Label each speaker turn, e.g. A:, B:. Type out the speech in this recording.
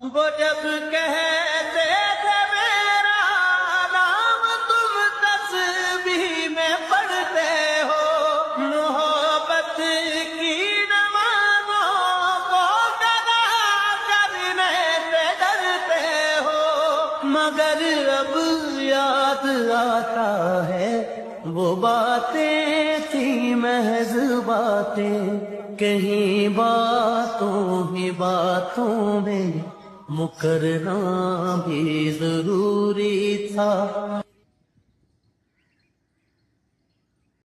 A: वो जब कहते थे मेरा नाम तुम तस्बीह में पढ़ते हो, मोहब्बत की नमाज़ों को कदा करने से डरते हो। मगर अब याद आता है वो बातें थी महज बातें, कहीं बातों ही बातों में मुकरना भी जरूरी था।